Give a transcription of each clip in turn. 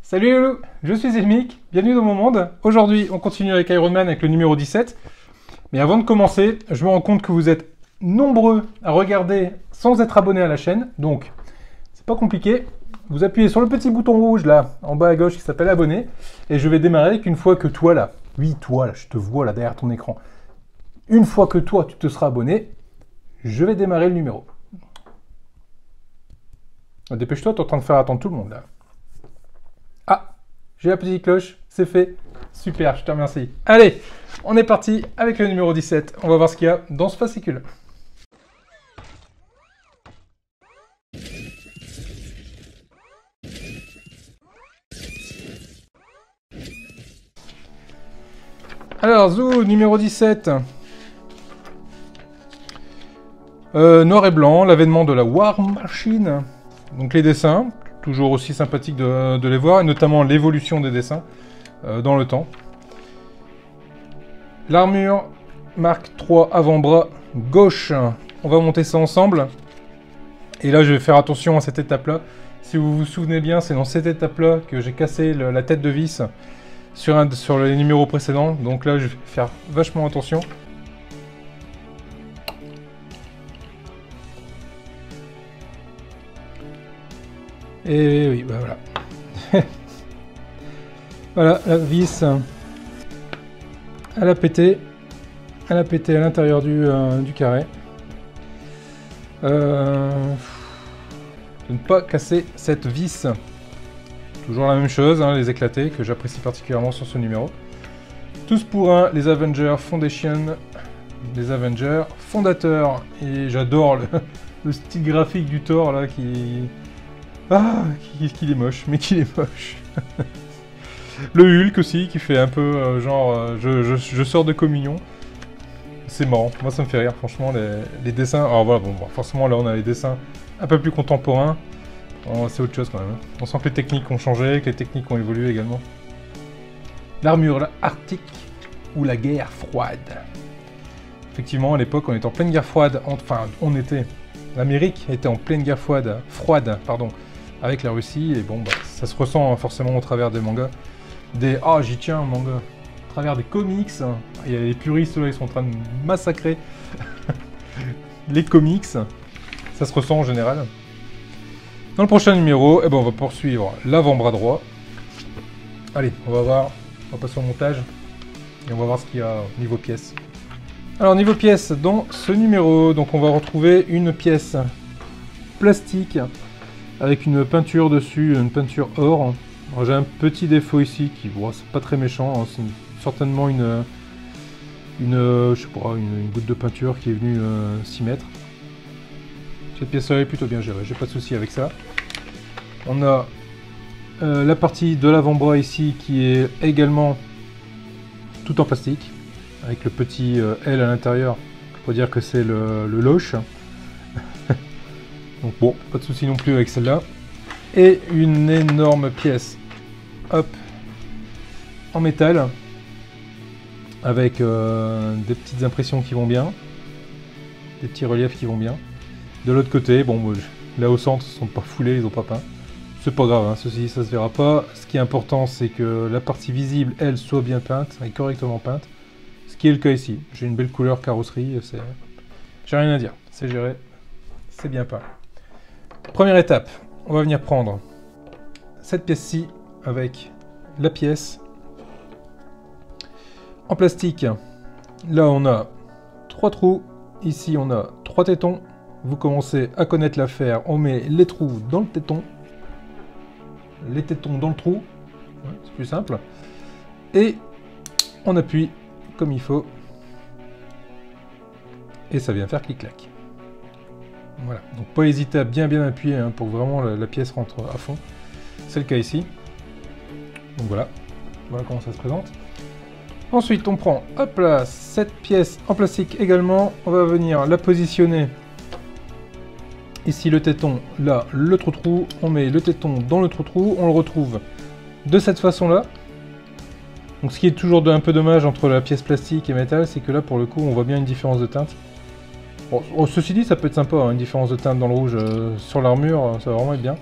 Salut les loulous, je suis Zilmic, bienvenue dans mon monde. Aujourd'hui, on continue avec Iron Man avec le numéro 17. Mais avant de commencer, je me rends compte que vous êtes nombreux à regarder sans être abonné à la chaîne. Donc, c'est pas compliqué. Vous appuyez sur le petit bouton rouge là, en bas à gauche qui s'appelle abonner. Et je vais démarrer qu'une fois que toi là, oui toi là, je te vois là derrière ton écran. Une fois que toi tu te seras abonné, je vais démarrer le numéro. Dépêche-toi, t'es en train de faire attendre tout le monde là. Ah, j'ai la petite cloche, c'est fait. Super, je te remercie. Allez, on est parti avec le numéro 17. On va voir ce qu'il y a dans ce fascicule. Alors, Zou, numéro 17. Noir et blanc, l'avènement de la War Machine. Donc les dessins, toujours aussi sympathique de les voir, et notamment l'évolution des dessins dans le temps. L'armure, marque 3 avant-bras gauche. On va monter ça ensemble. Et là, je vais faire attention à cette étape-là. Si vous vous souvenez bien, c'est dans cette étape-là que j'ai cassé la tête de vis sur les numéros précédents. Donc là, je vais faire vachement attention. Et oui, bah voilà. Voilà, la vis, elle a pété à l'intérieur du carré. De ne pas casser cette vis. Toujours la même chose, hein, les éclatés, que j'apprécie particulièrement sur ce numéro. Tous pour un, les Avengers Foundation, les Avengers fondateurs. Et j'adore le style graphique du Thor là qui... Ah, qu'il est moche, mais qu'il est moche. Le Hulk aussi, qui fait un peu genre je sors de communion. C'est marrant, moi ça me fait rire, franchement, les dessins. Alors voilà, bon, forcément là on a les dessins un peu plus contemporains. Oh, c'est autre chose quand même. Hein. On sent que les techniques ont changé, que les techniques ont évolué également. L'armure, là, arctique ou la guerre froide. Effectivement, à l'époque, on était en pleine guerre froide. Enfin, l'Amérique était en pleine guerre froide, pardon, avec la Russie, et bon, bah, ça se ressent hein, forcément au travers des mangas. Ah, j'y tiens, manga. Au travers des comics. Il y a les puristes, là, ils sont en train de massacrer les comics. Ça se ressent en général. Dans le prochain numéro, eh ben, on va poursuivre l'avant-bras droit. Allez, on va voir, on va passer au montage, et on va voir ce qu'il y a au niveau pièces. Alors, niveau pièces, dans ce numéro, donc on va retrouver une pièce plastique, avec une peinture dessus, une peinture or. J'ai un petit défaut ici qui, bon, c'est pas très méchant, hein, c'est certainement je sais pas, une goutte de peinture qui est venue s'y mettre. Cette pièce-là est plutôt bien gérée, j'ai pas de souci avec ça. On a la partie de l'avant-bras ici qui est également tout en plastique, avec le petit L à l'intérieur, pour dire que c'est le loche. Donc bon, pas de souci non plus avec celle-là. Et une énorme pièce, hop, en métal, avec des petites impressions qui vont bien, des petits reliefs qui vont bien. De l'autre côté, bon, là au centre, ils ne sont pas foulés, ils n'ont pas peint. C'est pas grave, hein, ceci, ça se verra pas. Ce qui est important, c'est que la partie visible, elle, soit bien peinte, et correctement peinte. Ce qui est le cas ici. J'ai une belle couleur carrosserie, j'ai rien à dire. C'est géré, c'est bien peint. Première étape, on va venir prendre cette pièce-ci avec la pièce en plastique. Là, on a 3 trous. Ici, on a 3 tétons. Vous commencez à connaître l'affaire. On met les trous dans le téton. Les tétons dans le trou. Ouais, c'est plus simple. Et on appuie comme il faut. Et ça vient faire clic-clac. Voilà, donc pas hésiter à bien appuyer hein, pour que vraiment la pièce rentre à fond. C'est le cas ici. Donc voilà, voilà comment ça se présente. Ensuite, on prend, hop là, cette pièce en plastique également. On va venir la positionner. Ici le téton, là le trou-trou. On met le téton dans le trou-trou. On le retrouve de cette façon-là. Donc ce qui est toujours un peu dommage entre la pièce plastique et métal, c'est que là pour le coup on voit bien une différence de teinte. Bon, ceci dit, ça peut être sympa, hein, une différence de teinte dans le rouge sur l'armure, ça va vraiment être bien.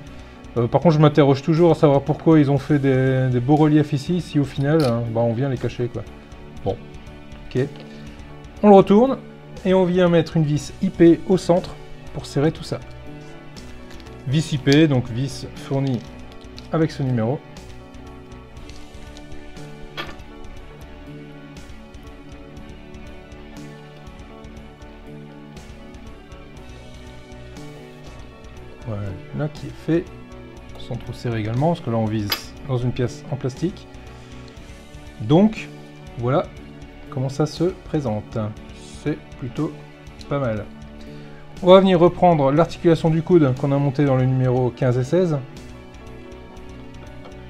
Par contre, je m'interroge toujours à savoir pourquoi ils ont fait des beaux reliefs ici, si au final, bah, on vient les cacher, quoi. Bon, ok. On le retourne, et on vient mettre une vis IP au centre pour serrer tout ça. Vis IP, donc vis fournie avec ce numéro. Voilà, là qui est fait. Sans trop serrer également, parce que là on vise dans une pièce en plastique. Donc, voilà comment ça se présente. C'est plutôt pas mal. On va venir reprendre l'articulation du coude qu'on a monté dans le numéro 15 et 16.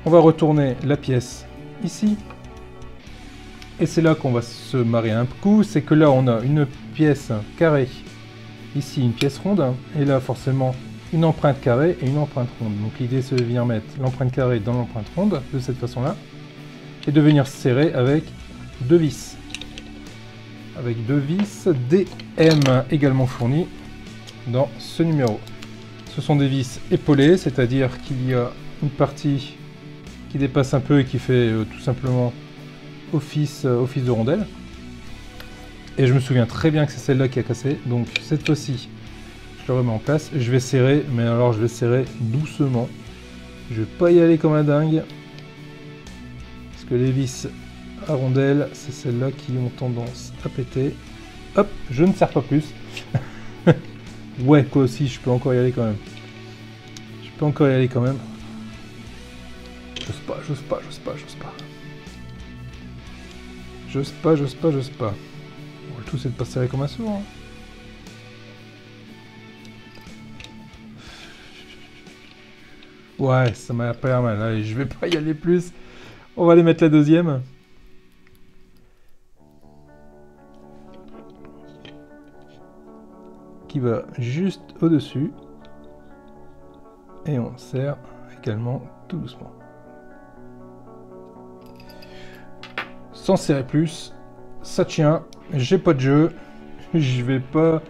On va retourner la pièce ici. Et c'est là qu'on va se marrer un coup, c'est que là on a une pièce carrée, ici une pièce ronde, et là forcément une empreinte carrée et une empreinte ronde. Donc l'idée c'est de venir mettre l'empreinte carrée dans l'empreinte ronde, de cette façon-là, et de venir serrer avec deux vis. Avec deux vis DM également fournies dans ce numéro. Ce sont des vis épaulées, c'est-à-dire qu'il y a une partie qui dépasse un peu et qui fait tout simplement office de rondelle. Et je me souviens très bien que c'est celle-là qui a cassé, donc cette fois-ci, je le remets en place. Je vais serrer, mais alors je vais serrer doucement. Je vais pas y aller comme un dingue. Parce que les vis à rondelle, c'est celles-là qui ont tendance à péter. Hop, je ne serre pas plus. Ouais, quoi aussi, je peux encore y aller quand même. Je peux encore y aller quand même. J'ose pas, j'ose pas, j'ose pas, j'ose pas. J'ose pas, j'ose pas, j'ose pas. Bon, le tout c'est de pas serrer comme un sourd. Hein. Ouais, ça m'a pas l'air mal. Allez, je vais pas y aller plus. On va aller mettre la deuxième. Qui va juste au-dessus. Et on serre également tout doucement. Sans serrer plus. Ça tient. J'ai pas de jeu. Je vais pas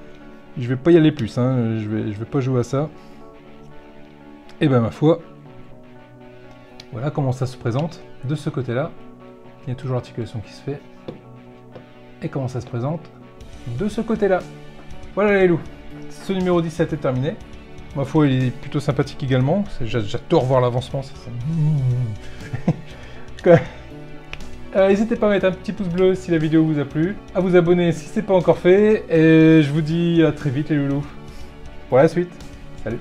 y aller plus. Hein. Je vais pas jouer à ça. Et ben ma foi, voilà comment ça se présente de ce côté-là. Il y a toujours l'articulation qui se fait. Et comment ça se présente de ce côté-là. Voilà les loups, ce numéro 17 est terminé. Ma foi, il est plutôt sympathique également. J'adore voir l'avancement. N'hésitez pas à mettre un petit pouce bleu si la vidéo vous a plu, à vous abonner si ce n'est pas encore fait. Et je vous dis à très vite les loulous pour la suite. Salut.